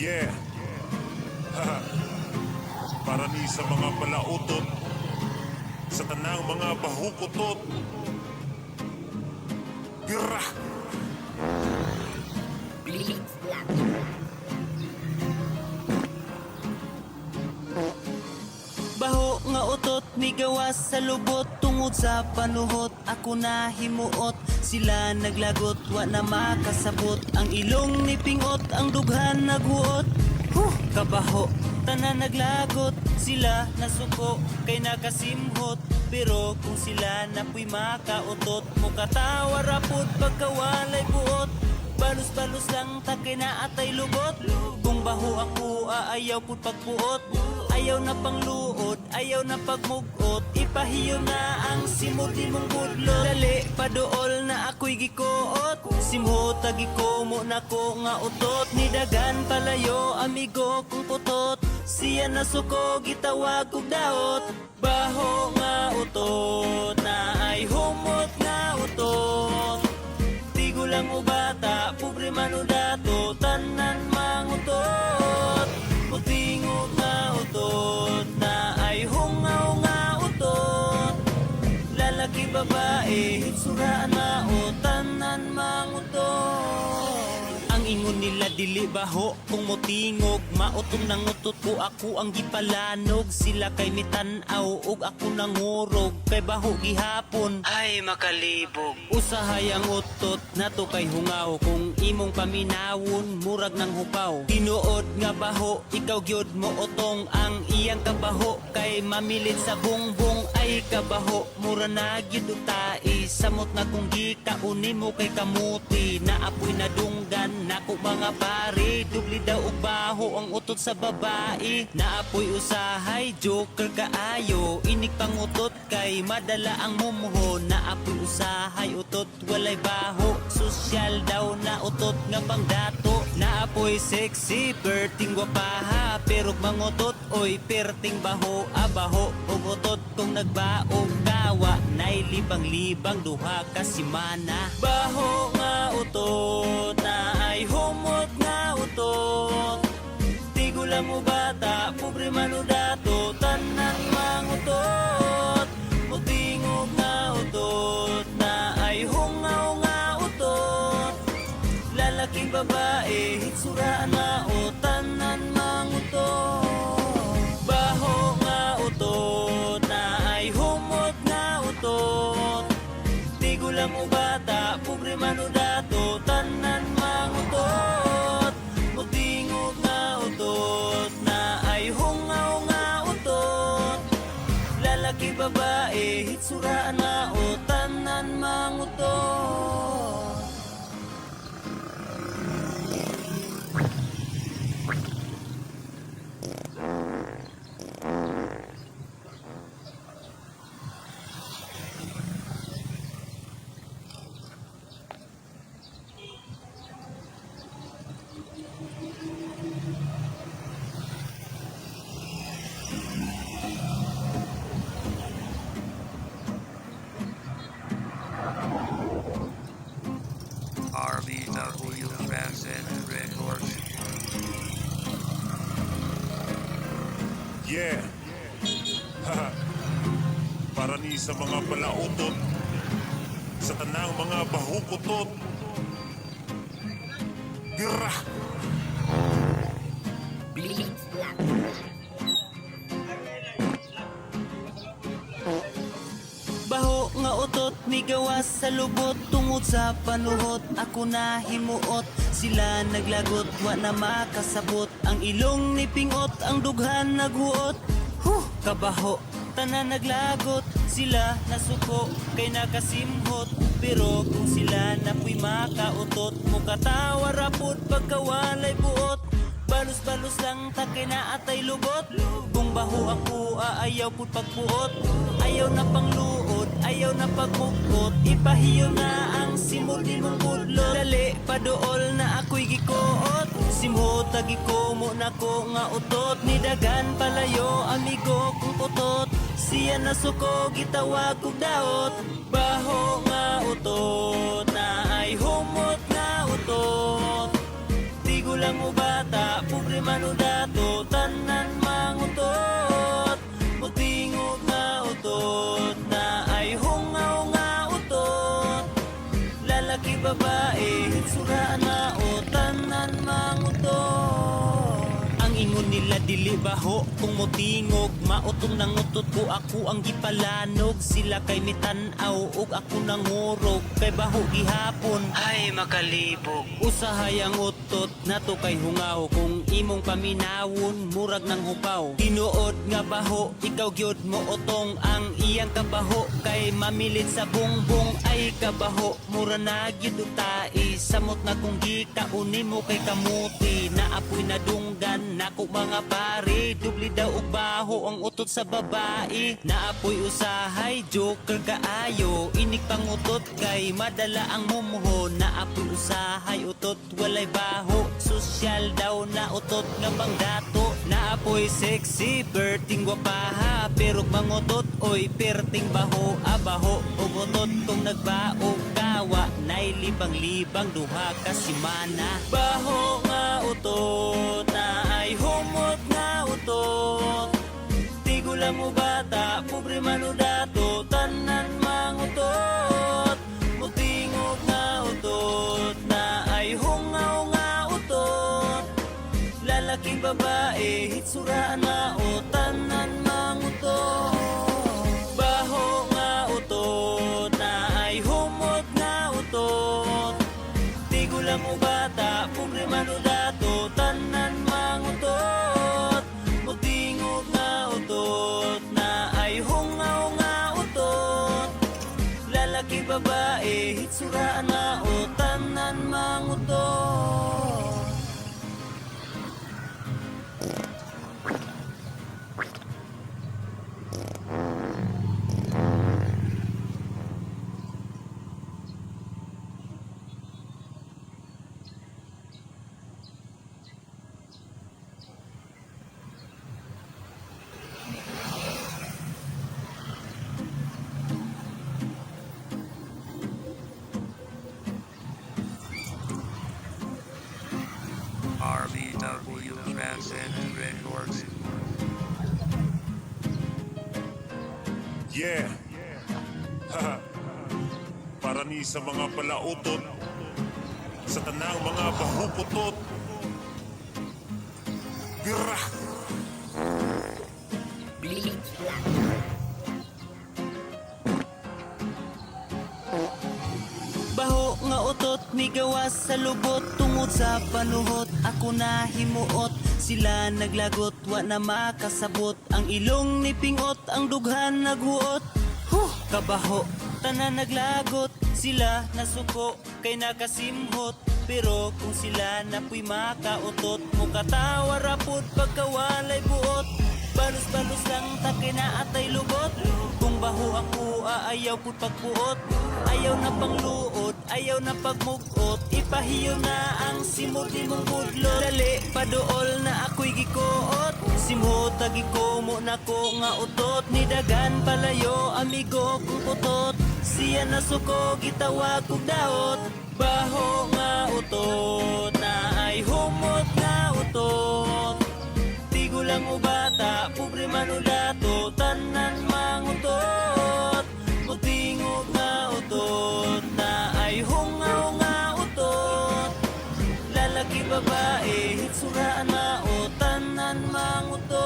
Yeah. Para ni sa mga palautot, sa tanang mga bahukutot. Pira! Baho nga utot, may gawas sa lubot. Tungod sa panuhot, ako na himuot. Sila naglagot, wa na makasabot. Ang ilong ni pingot, ang dughan naghuot. Kabaho, tanan naglagot. Sila nasuko, kay nakasimhot. Pero kung sila napoy makautot, mukatawa rapod pagkawalay buot. Balos-balos lang takay na atay lubot. Kung baho ako, aayaw pud pagbuot. Ayaw na pangluod, ayaw na pagmugot. Ipahiyo na ang simot ni mong budlot. Dali, padool na ako'y gikuot. Simhot, agikomo na ko nga utot. Nidagan palayo, amigo kong putot. Siya na suko, gitawag kong daot. Baho nga utot, na ay humot nga utot. Tigo lang o bata, pobre man o dato, tanan mangutot. Utingog nga utot, na ay hungaw nga utot. Lalaki babae, hitsuraan na o tanan mangutot. Ang ingon nila dili baho, kung motingog mautong nang utot ko ako ang gipalanog. Sila kay mitanaw ug ako nangurog, kay baho gihapon ay makalibog. Usahay ang utot nato kay hungaw, kung imong paminawon murag nang hupaw. Tinuod nga baho, ikaw gyud mo utong. Ang iyang kabaho kay mamilit sa bungbong ay kabaho. Mura na gyud og tai, samot na kung gikauni mo kay kamuti. Naapoy na dunggan nako mga pare, dubli daw og baho ang utot sa babae. Naapoy usahay, joker kaayo. Inig pangutot kay madala ang mumho. Naapoy usahay, utot walay baho. Sosyal daw na utot nga pangdato. Naapoy sexy, perting gwapaha. Pero mangutot, oy perting baho. Abaho, og utot kung nagbaog kawa. Nay libang-libang duha ka simana. Baho nga utot, na ay humot nga utot. Tigo lang mo bata, pobre man o dato, tanan mangutot. Utingog nga utot, na ay hungaw nga utot. Lalaki babae, hitsuraan na o tanan mangutot. Baho nga utot, na ay humot nga utot. Tigo lang mo bata, pobre man o dato, tanan mangutot. Utingog nga utot, na ay hungaw nga utot. Lalaki babae, hitsuraan na o tanan mangutot. RBW Transit Records. Yeah. Para ni sa mga palautot, sa tanang mga bahukutot. Pira! Baho nga utot, may gawas sa lubot. Tungod sa panuhot, ako na himuot. Sila naglagot, wa na makasabot. Ang ilong ni pingot, ang dughan naghuot. Kabaho, tanan naglagot. Sila nasuko, kay nakasimhot. Pero kung sila napoy makautot, mukatawa rapod pagkawalay buot. Balos-balos lang takay na atay lubot. Kung baho ako, aayaw pud pagbuot. Ayaw na pangluod, ayaw na pagmugot. Ipahiyo na ang simot ni mong budlot. Dali, padool na ako'y gikuot. Simhot, agikomo na ko nga utot. Nidagan palayo, amigo kong putot. Siya na suko, gitawag kong daot. Baho nga utot, na ay humot nga utot. Tigo lang mo bata, pobre manudato tanan mangutot mutingog nga utot na ay hungaw nga utot lalaki babae suraan na o tanan mangutot ang ingon nila dili baho kung mutingog mautong nangutot ko ako ang gipalanog sila kay mitanaw ug ako nangurog kay baho gihapon ay makalibog usahay ang utot nato kay hungaw kung imong paminawon murag nang hupaw tinuod nga baho ikaw gyud mo utong ang iyang kabaho kay mamilit sa bungbong ay kabaho mura na gyud og tai samot na kung gikauni mo kay kamuti naapoy na dunggan nako mga pare dubli daw og baho ang utot sa babae naapoy usahay joker kaayo inig pangutot kay madala ang mumuho naapoy usahay utot walay baho sosyal daw na utot nga pangdato naapoy sexy berting gwapaha pero mangutot oy perting baho abaho ug utot kung nagbaog kawa nay libang-libang duha ka semana baho nga utot na ay humot nga utot tigulang mo bata pobre manudato tanan mangutot mutingog nga utot na ay hungaw nga utot lalaki babae hitsuraan na o tanan mangutot baho nga utot na ay humot nga utot tigulang mo bata pobre manudato tanan mangutot mutingog nga utot na ay hungaw nga utot lalaki babae hitsuraan na o tanan mangutot RBW Transcendent Records. Yeah. Haha. Para ni sa mga palautot, sa tanang mga bahukutot. Birah! baho nga utot migawas sa lubot tungod sa panuhot ako na himuot sila naglagot wa na makasabot ang ilong ni pingot ang dughan naghuot kabaho tanan naglagot sila nasuko kay nakasimhot pero kung sila napuy makautot mukatawa rapod pagkawalay buot balos-balos lang takay na atay lubot kung baho ako aayaw pud pagpuot ayaw na pangluod ayaw na pagmugot ipahiyo na ang simot nimong budlot dali paduol na ako'y gikuot simhot agikomo na ko nga utot nidagan palayo amigo kung putot siya nasuko gitawag kog daot baho nga utot na ay humot nga utot tigulang mo bata pobre manudato tanan mangutot mutingog nga utot na ay hungaw nga utot lalaki babae hitsuraan na o tanan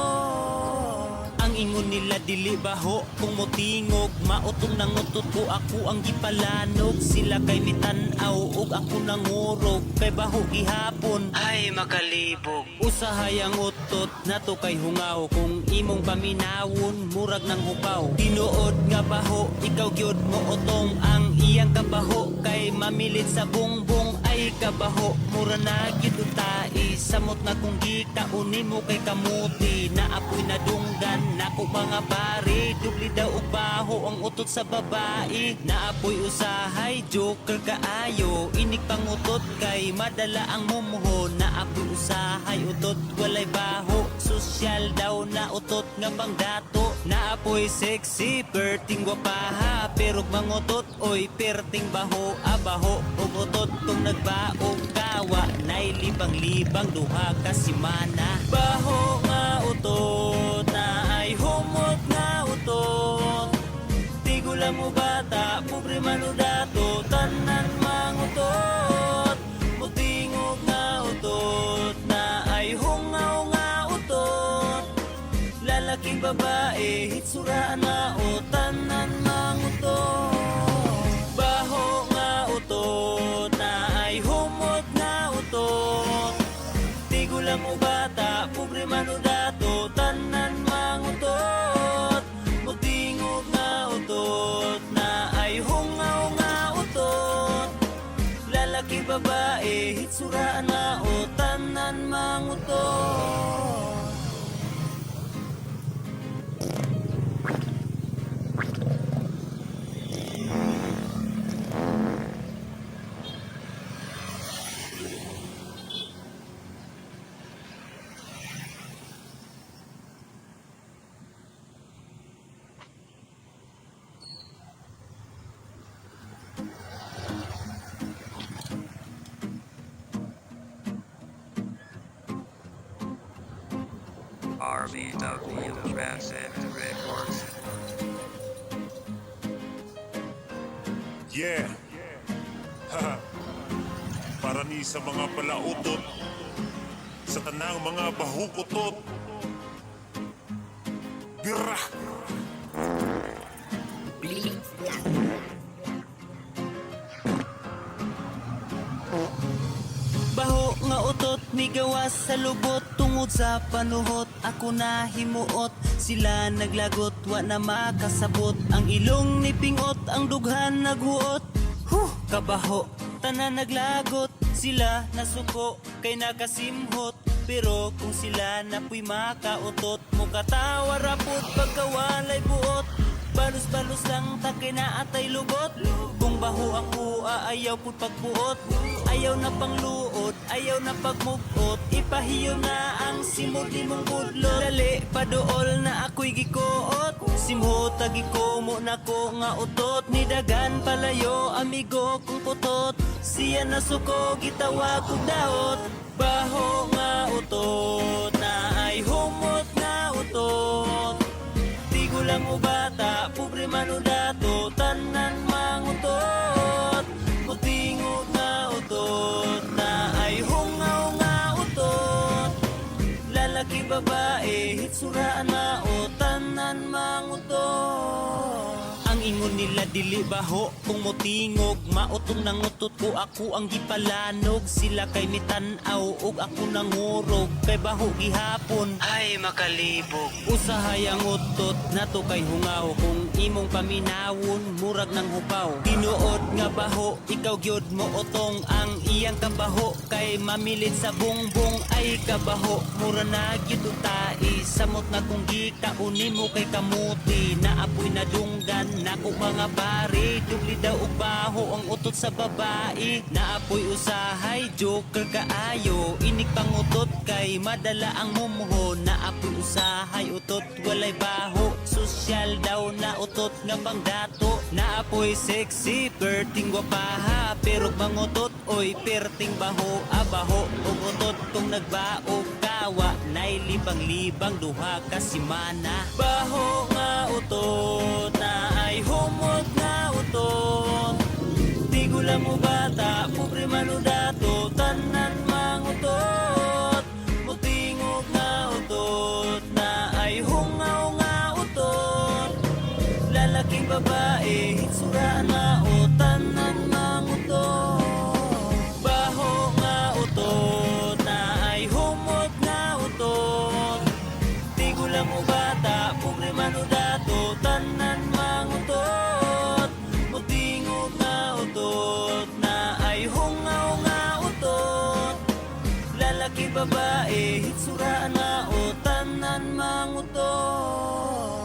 mangutot ang ingon nila dili baho kung mutingog mautong nangutot ko ako ang gipalanog sila kay mitanaw ug ako nangurog kay baho gihapon ay makalibog usahay ang utot nato kay hungaw kung imong paminawon murag nang hupaw tinuod nga baho ikaw gyud mo utong ang iyang kabaho kay mamilit sa bungbong ay kabaho mura na gyud og tai samot na kung gikauni mo kay kamuti naapoy na dunggan nako mga pare dubli daw og baho ang utot sa babae naapoy usahay joker kaayo inig pangutot kay madala ang mumuho naapoy usahay utot walay baho Sosyal daw na utot nga pangdato. Naapoy sexy, perting gwapaha. Pero mangutot, oy, perting baho. Abaho, ug utot kung nagbaog kawa. Nay libang-libang duha ka simana. Baho nga utot, na ay humot nga utot. Tigula mo bata, pobre manudato. Tanan mangutot, mutingog nga utot. Na ay hungaw nga utot. Lalaking babae, hitsuraan na o tanan mangutot. Baho nga utot, na ay humot nga utot. Tigulang mo bata, pobre manudato. Tanan mangutot, mutingog nga utot. Na ay hungaw nga utot. Lalaki babae, hitsuraan na o tanan mangutot. RBW Transcend Records. Yeah. Haha. Para ni sa mga palautot, sa tanang mga bahukutot. Bira! Baho nga utot, migawas sa lubot. Tungod sa panuhot, ako na himuot. Sila naglagot, wa na makasabot. Ang ilong ni pingot, ang dughan naghuot. Kabaho, tanan naglagot. Sila nasuko, kay nakasimhot. Pero kung sila napoy makautot, mukatawa rapot pagkawalay buot. Balos-balos lang takay na atay lubot. Kung baho ako, ayaw pud pagbuot. Ayaw na pangluod, ayaw na pagmugot. Ipahiyo na ang simod ni mong budlot. Dali, padool na ako'y gikuot. Simhot, agikomo na ko nga utot. Nidagan palayo, amigo kong putot. Siya na suko, gitawag kong daot. Baho nga utot, na ay humot nga utot. Tigulang mo bata, pobre manudato. Tanan mangutot, mutingog nga utot. Na ay hungaw nga utot. Lalaki babae, hitsuraan na o tanan mangutot. Ang ingon nila dili baho, kung mutingog mautong nangutot ko. Ako ang gipalanog, sila kay mitanaw ug ako nangurog. Kay baho gihapon, ay makalibog. Usahay ang utot, nato kay hungaw. Kung imong paminawon, murag ng hupaw. Tinuod nga baho, ikaw gyud mo utong. Ang iyang kabaho, kay mamilit sa bungbong. Ay kabaho, mura na gyud utai. Samot na kung gikauni mo kay kamuti. Naapoy na dunggan, nako mga bari. Dubli daw og baho ang utot sa babae. Naapoy usahay, joker kaayo. Inig pangutot kay madala ang mumuho. Naapoy usahay, utot walay baho. Sosyal daw na utot nga pangdato. Naapoy sexy, perting gwapaha. Pero mangutot, oy, perting baho. Abaho, ug utot kung nagbaog kawa. Nay libang-libang duha ka simana. Baho nga utot, na ay humot nga utot. Tigulang mo bata, pobre manudato. Tanan mangutot, mutingog nga utot. Na ay hungaw nga utot. Lalaking babae, hitsuraan na o tanan mangutot. Baho nga utot, na ay humot nga utot. Tigulang mo bata, pobre manudato. Tanan mangutot, mutingog nga utot. Na ay hungaw nga utot. Lalaki babae, hitsuraan na o tanan mangutot.